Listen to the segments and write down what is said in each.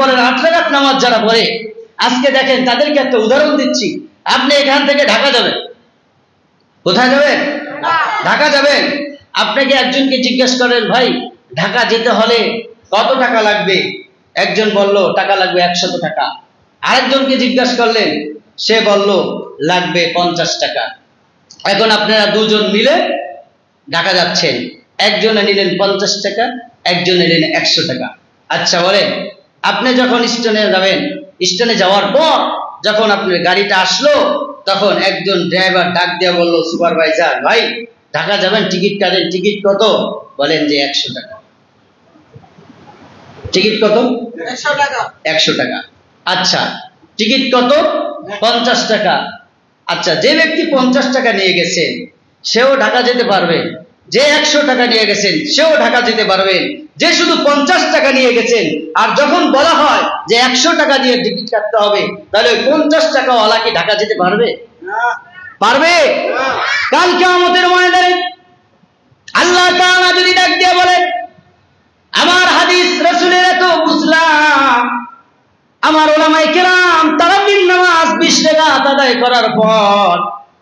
পড়েন, 8 রাকাত নামাজ যারা পড়ে, আজকে দেখেন তাদেরকে একটা উদাহরণ দিচ্ছি। আপনি এখান থেকে ঢাকা যাবেন, কোথায় যাবেন? ঢাকা যাবেন। আপনাকে একজনকে জিজ্ঞেস করেন, ভাই ঢাকা যেতে হলে কত টাকা লাগবে? একজন বলল টাকা লাগবে 100 টাকা। আরেকজনকে জিজ্ঞাসা করলেন, সে বলল লাগবে 50 টাকা। এখন আপনারা দুজন মিলে ঢাকা যাচ্ছেন, একজনে নিলেন 50 টাকা, একজনে নিলেন 100 টাকা। আচ্ছা বলেন, আপনি যখন স্টেশনে যাবেন, স্টেশনে যাওয়ার পর যখন আপনার গাড়িটা আসলো, তখন একজন ড্রাইভার ডাক দিয়ে বলল, সুপারভাইজার ভাই ঢাকা যাবেন, টিকিট কাটেন। টিকিট কত? বলেন যে 100 টাকা। টিকিট কত? 100 টাকা। 100 টাকা। আচ্ছা, টিকিট কত? 50 টাকা। আচ্ছা, যে ব্যক্তি 50 টাকা নিয়ে গেছেন সেও ঢাকা যেতে পারবে, যে 100 টাকা নিয়ে গেছেন সেও ঢাকা যেতে পারবেন, যে শুধু 50 টাকা নিয়ে গেছেন আর যখন বলা হয় যে 100 টাকা দিয়ে টিকিট কাটতে হবে, তাহলে ওই 50 টাকা ওয়ালা কি ঢাকা যেতে পারবে? পারবে? কাল কিয়ামতের ময়দানে আল্লাহ তাআলা যদি ডাক দিয়ে বলেন, আমার হাদিস রাসূলের এত বুঝলাম, আমার উলামায়ে কেরাম তারাবির নামাজ 20 রাকাত আদায় করার পর,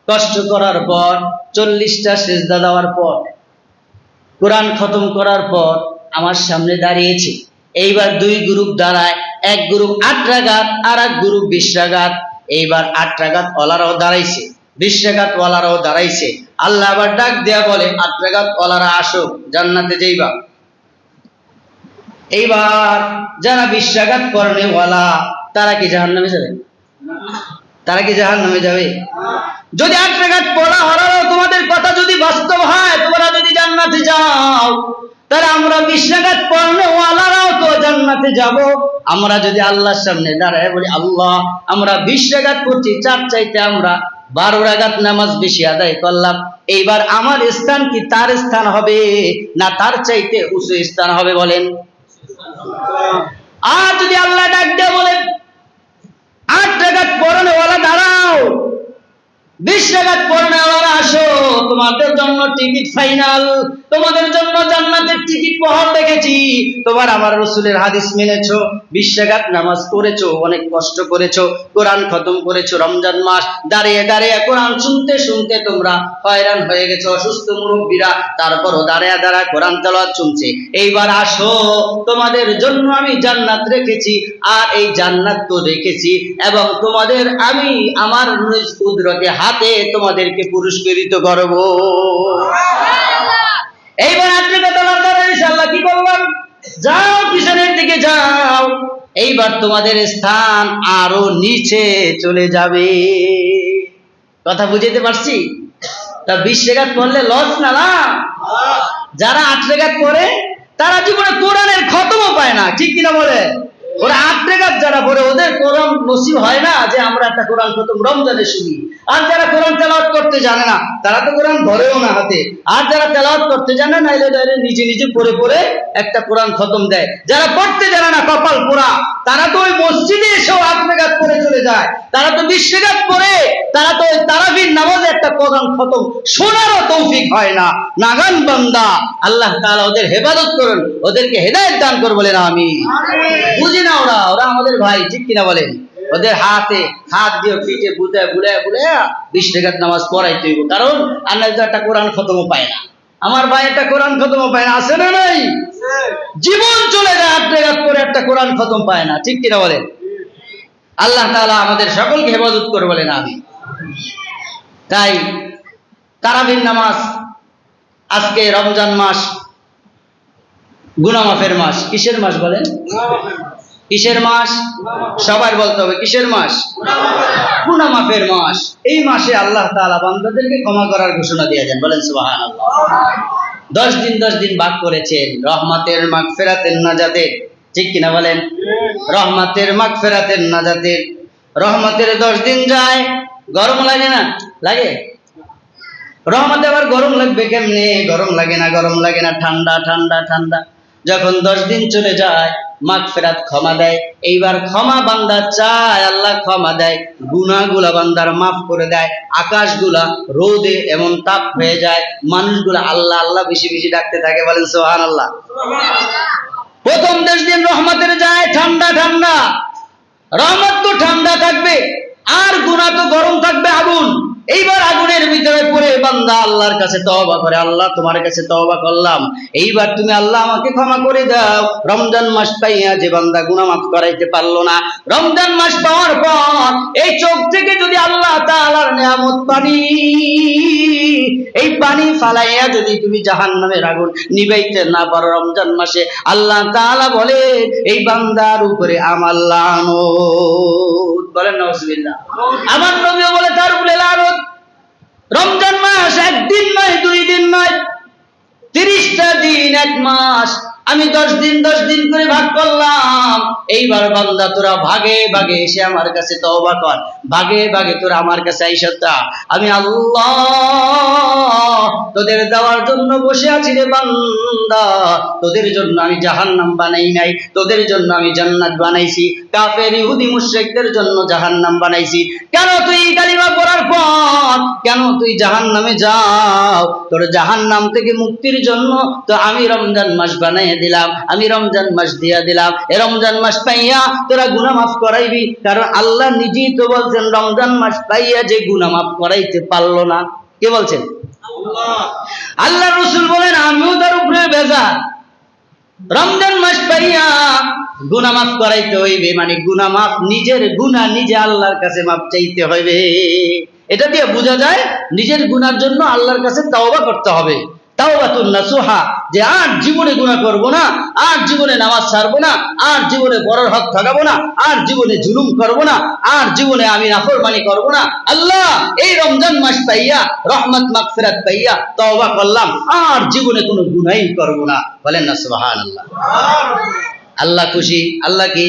কষ্ট করার পর, 40টা সিজদা দেওয়ার পর, কোরআন খতম করার পর আমার সামনে দাঁড়িয়েছে। এইবার দুই গ্রুপ দাঁড়ায়, এক গ্রুপ 8 রাকাত আর এক গ্রুপ 20 রাকাত। এইবার 8 রাকাত ওয়ালারাও দাঁড়াইছে, 20 রাকাত ওয়ালারাও দাঁড়াইছে। আল্লাহ আবার ডাক দেয়া বলে, 8 রাকাত ওয়ালারা আসো, জান্নাতে যাইবা। এইবার যারা 20 রাকাত পড়নে ওয়ালা, তারা কি জাহান্নামে যাবে? তারা কি জাহান্নামে যাবে? যদি 8 রাকাত পড়া হলো তোমাদের কথা যদি বাস্তব হয়, তোমরা যদি জান্নাতে যাও, তাহলে আমরা 20 রাকাত পড়নে ওয়ালারাও তো জান্নাতে যাব। আমরা যদি আল্লাহর সামনে দাঁড়ায় বলি, আল্লাহ আমরা 20 রাকাত পড়ছি, চার চাইতে আমরা 12 রাকাত নামাজ বেশি আদায় করলাম, এইবার আমার স্থান কি তার স্থান হবে না তার চাইতে উঁচু স্থান হবে? বলেন। আর যদি আল্লাহ ডাক দিয়ে বলেন, 8 রাকাত পড়নে ওয়ালা দাঁড়াও, 20 রাকাত পড়নে ওয়ালা আসো, তোমাদের জন্য টিকিট ফাইনাল, তোমাদের জন্য জান্নাতের টিকিট বহাল রেখেছি। তোমার আমার রাসূলের হাদিস মেনেছো, 20 রাকাত নামাজ পড়েছো, অনেক কষ্ট করেছো, কোরআন খতম করেছো, রমজান মাস দাঁড়িয়ে দাঁড়িয়ে কোরআন শুনতে শুনতে তোমরা হয়রান হয়ে গেছো, অসুস্থ মুরব্বীরা তারপরও দাঁড়িয়ে দাঁড়িয়ে কোরআন তেলাওয়াত শুনছে। এইবার আসো, তোমাদের জন্য আমি জান্নাত রেখেছি, আর এই জান্নাত তো রেখেছি এবং তোমাদের আমি আমার নিজ কুদরতে হাতে তোমাদেরকে পুরস্কৃত করব। এইবার আপনি ইনশাআল্লাহ কি করলাম? যাও পিছনের দিকে যাও, এইবার তোমাদের স্থান আরো নিচে চলে যাবে। কথা বুঝাইতে পারছি? তা 20 রাকাত পড়লে লস না লাভ? যারা 8 রাকাত পড়ে তারা জীবনে কোরআনের খতমও পায় না, ঠিক কিনা বলে? ওরা 8 রাকাত যারা পড়ে ওদের কোরআন নসিব হয় না যে আমরা একটা কোরআন খতম রমজানে শুনি। আর যারা কোরআন তেলাওয়াত করতে জানে না তারা তো কোরআন ধরেও না হাতে। আর যারা তেলাওয়াত করতে জানে না, এলে নিজে নিজে পড়ে পড়ে একটা কোরআন খতম দেয়। যারা পড়তে জানে না, কপাল পোড়া, তারা তো ওই মসজিদে এসেও 8 রাকাত পড়ে চলে যায়। তারা তো 20 রাকাত পড়ে, তারা তো ওই তারাবির নামাজে একটা কোরআন খতম শোনারও তৌফিক হয় না। নাগান বান্দা, আল্লাহ তাআলা ওদের হেফাজত করুন, ওদেরকে হেদায়েত দান করুন, বলেন আমিন। বুঝি না ওরা আমাদের ভাই, ঠিক কিনা বলেন? ওদের হাতে হাত দিয়ে পিঠে বুলায় বুলায় বুলায় 20 রাকাত নামাজ পড়াইতে হইব, কারণ আল্লাহ তো একটা কোরআন খতমও পায় না। আমার ভাই একটা কোরআন খতমও পায় না, আছে না নাই? জীবন চলে যায় 8 রাকাত পরে একটা কোরআন খতম পায় না, ঠিক কিনা বলেন? আল্লাহ তাআলা আমাদের সকলকে হেফাজত করে, বলেন আমিন। তাই তারাবির নামাজ, আজকে রমজান মাস, গুনাহ মাফের মাস। কিসের মাস বলেন? কিসের মাস? সবাই বলতে হবে, কিসের মাস? গুনাহ মাফের মাস। এই মাসে আল্লাহ তাআলা বান্দাদেরকে ক্ষমা করার ঘোষণা দিয়ে দেন, বলেন সুবহানাল্লাহ। 10 দিন 10 দিন ভাগ করেছেন রহমতের, মাগফিরাতের, নাজাতের, ঠিক কিনা বলেন? রহমতের, মাগফিরাতের, নাজাতের। রহমতের 10 দিন যায়, গরম লাগে না? লাগে? রহমতে আবার গরম লাগবে কেমনে? গরম লাগে না, গরম লাগে না, ঠান্ডা ঠান্ডা ঠান্ডা। যখন 10 দিন চলে যায়, মাগফিরাত ক্ষমা দেয়। এইবার ক্ষমা বান্দা চায়, আল্লাহ ক্ষমা দেয়, গুনাহগুলা বান্দার মাফ করে দেয়। আকাশগুলা রোদে এমন তাপ হয়ে যায়, মানুষগুলা আল্লাহ আল্লাহ বেশি বেশি ডাকতে থাকে, বলেন সুবহানাল্লাহ। প্রথম 10 দিন রহমতের যায়, ঠান্ডা ঠান্ডা, রহমত তো ঠান্ডা থাকবে, আর গুনাহ তো গরম থাকবে, আগুন। এইবার আগুনের ভিতরে পড়ে বান্দা আল্লাহর কাছে তওবা করে, আল্লাহ তোমার কাছে তওবা করলাম, এইবার তুমি আল্লাহ আমাকে ক্ষমা করে দাও। রমজান মাস পাইয়া যে বান্দা গুনাহ মাফ করাইতে পারলো না, রমজান মাস পাওয়ার পর এই চোখ থেকে যদি আল্লাহ তাআলার নিয়ামত পানি, এই পানি ফালাইয়া যদি তুমি জাহান্নামের আগুন নিভাইতে না পারো রমজান মাসে, আল্লাহ তাআলা বলে এই বান্দার উপরে আমার লানত। বলেন নাউজুবিল্লাহ। আমার নবীও বলে তার উপরে লানত। রমজান মাস একদিন নয়, 2 দিন নয়, 30টা দিন, 1 মাস। আমি 10 দিন 10 দিন করে ভাগ করলাম। এইবার বান্দা তোরা ভাগে ভাগে এসে আমার কাছে তওবা কর, ভাগে ভাগে তোরা আমার কাছে আইসা তা, আমি আল্লাহ তোদের দেওয়ার জন্য বসে আছি রে বান্দা। তোদের জন্য আমি জাহান্নাম বানাই নাই, তোদের জন্য আমি জান্নাত বানাইছি। কাফের ইহুদি মুশরিকদের জন্য জাহান্নাম বানাইছি। কেন তুই কালিমা পড়ার পর কেন তুই জাহান্নামে যাও? তোর জাহান্নাম থেকে মুক্তির জন্য তো আমি রমজান মাস বানাইয়া দিলাম, আমি রমজান মাস দিয়া দিলাম। এ রমজান মাস পাইয়া তোরা গুনাহ মাফ করাইবি, কারণ আল্লাহ নিজেই তো বলছেন রমজান মাস পাইয়া যে গুনাহ মাফ করাইতে পারলো না। কে বলছেন? আল্লাহ রাসূল বলেন আমিও তার উপরে বেজার। রমজান মাস পাইয়া গুনাহ মাফ করাইতে হইবে, মানে গুনাহ মাফ, নিজের গুনাহ নিজে আল্লাহর কাছে মাফ চাইতে হইবে। এটা দিয়ে বোঝা যায় নিজের গুনার জন্য আল্লাহর কাছে তাওবা করতে হবে। তাওবাতুন নাসুহা, যে আর জীবনে গুনাহ করব না, আর জীবনে নামাজ ছাড়বো না, আর জীবনে বড়র হক ঠকাবো না, আর জীবনে জুলুম করব না, আর জীবনে আমি নাফরমানি করব না। আল্লাহ এই রমজান মাস পাইয়া রহমত মাগফিরাত পাইয়া তওবা করলাম, আর জীবনে কোনো গুনাহই করব না। বলেন না সুবহানাল্লাহ। আল্লাহ খুশি, আল্লাহ কি